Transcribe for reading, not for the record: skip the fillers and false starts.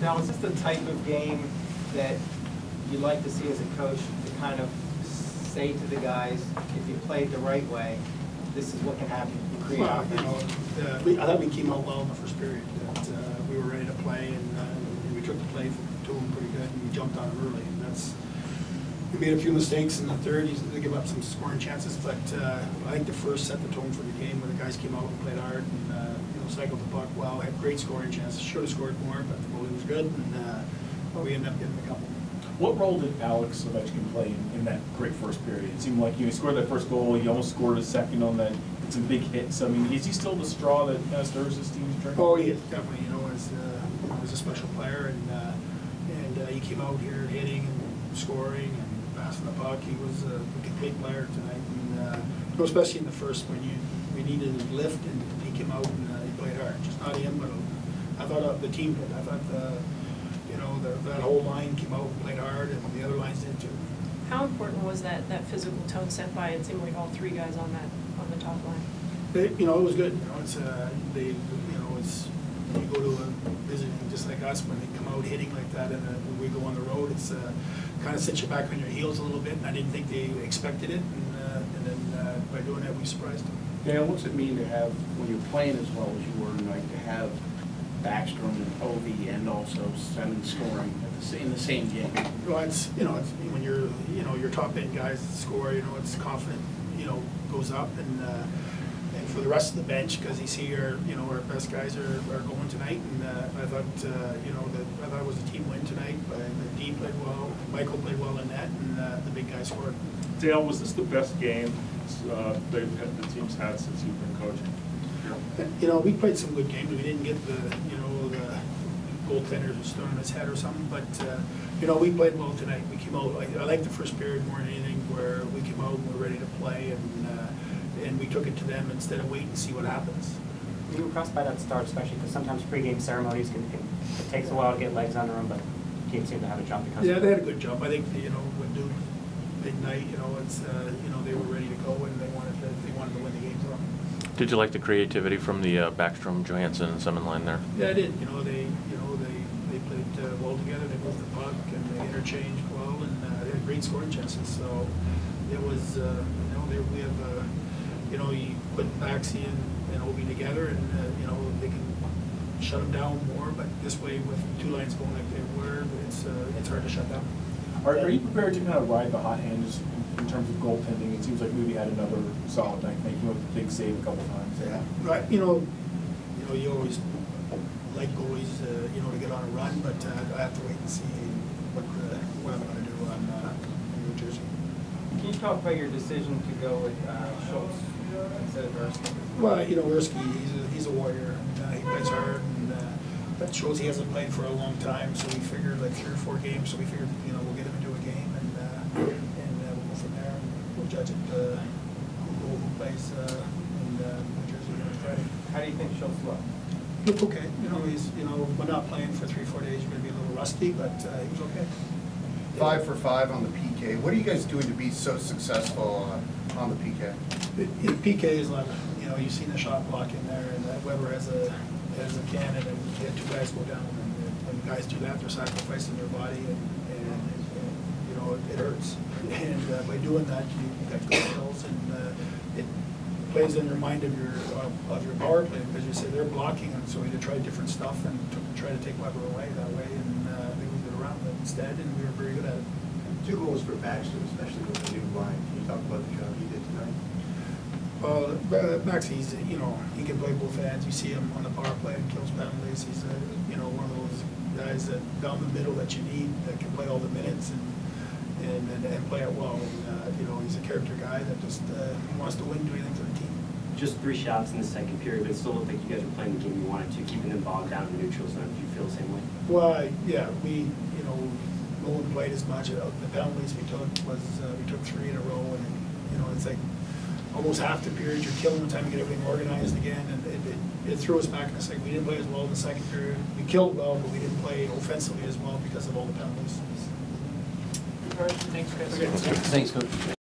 Now, is this the type of game that you like to see as a coach to kind of say to the guys, if you play it the right way, this is what can happen? You create offense. I thought we came out well in the first period. That we were ready to play, and we took the play to them pretty good, and we jumped on them early. And we made a few mistakes in the third. They gave up some scoring chances, but I think the first set the tone for the game when the guys came out and played hard and cycled the puck well, had great scoring chances. Should have scored more, but the goalie was good, and we ended up getting a couple. What role did Alex Ovechkin play in that great first period? It seemed like he scored that first goal. He almost scored a second on that. It's a big hit. So I mean, is he still the straw that kind of stirs this team's drink? Oh, he is definitely. He's a special player, and he came out here hitting and scoring and passing the puck. He was a complete player tonight, and especially in the first when we needed a lift, and he came out and he played hard. Just not him, but I thought the team did. I thought that whole line came out and played hard, and the other lines did too. How important was that physical tone set by, it seemed like, all three guys on the top line? It was good. It's you go to a visiting just like us when they come out hitting like that, and when we go on the road, it's kind of sets you back on your heels a little bit. And I didn't think they expected it, and then by doing that, we surprised them. Dale, what's it mean to have, when you're playing as well as you were tonight, to have Backstrom and Ovi and also Semin scoring in the same game? Well, it's when you're your top end guys score, it's confident, goes up, and for the rest of the bench, because you see our best guys are going tonight, and I thought I thought it was a team win tonight. The D played well, Michael played well in net, and the big guy scored. Dale, was this the best game the team's had since you've been coaching? We played some good games. We didn't get the goaltender who's throwing his head or something, but we played well tonight. We came out. I like the first period more than anything, where we came out and we're ready to play, and we took it to them instead of waiting to see what happens. Were you impressed by that start, especially because sometimes pregame ceremonies it takes a while to get legs under them, but teams seem to have a jump because they had a good jump. I think when Duke midnight, they were ready to go, and they wanted to win the game for them. Did you like the creativity from the Backstrom, Johansson, and Semin line there? Yeah, I did. They played well together. They moved the puck and they interchanged well, and they had great scoring chances. So it was, we have, you put Baxi and Obi together, and they can shut them down more. But this way, with two lines going like they were, it's hard to shut down. Are you prepared to kind of ride the hot hand just in terms of goaltending? It seems like maybe had another solid night, making a big save a couple times. Yeah, right. You always like goalies, to get on a run, but I have to wait and see what I'm going to do in New Jersey. Can you talk about your decision to go with Schultz instead of Ersky? Well, Ersky, he's a warrior. He plays hard, and that shows he hasn't played for a long time. So we figured like 3 or 4 games. So we figured we'll get him into a game, and we'll go from there. And we'll judge it who plays in New Jersey on Friday. How do you think Schultz looked? Looked okay. He's we're not playing for 3 or 4 days. You're going to be a little rusty, but he was okay. 5 for 5 on the PK. What are you guys doing to be so successful on the PK? PK is like, you've seen the shot block in there, and Weber has a cannon, and you had 2 guys go down, and when guys do that, they're sacrificing their body, and it hurts. And by doing that, you get good kills, and it plays in your mind of your power play, because you say they're blocking, and so we had to try different stuff and try to take Weber away that way, and they moved it around instead, and we were very good at it. 2 goals for Baxter, especially with the new line. Can you talk about the job he did tonight? Well, Max, he can play both ends. You see him on the power play and kills penalties. He's one of those guys that down the middle that you need, that can play all the minutes and play it well. And he's a character guy that just wants to win, do anything for the team. Just 3 shots in the second period, but it still looked like you guys were playing the game you wanted to, keeping them bogged down in the neutral zone. Do you feel the same way? Well, yeah, no one played as much. The penalties we took we took 3 in a row, and it's like almost half the period you're killing the time to get everything organized again, and it threw us back in a second. We didn't play as well in the second period. We killed well, but we didn't play offensively as well because of all the penalties. All right, thanks, guys. Okay, Thanks, Coach.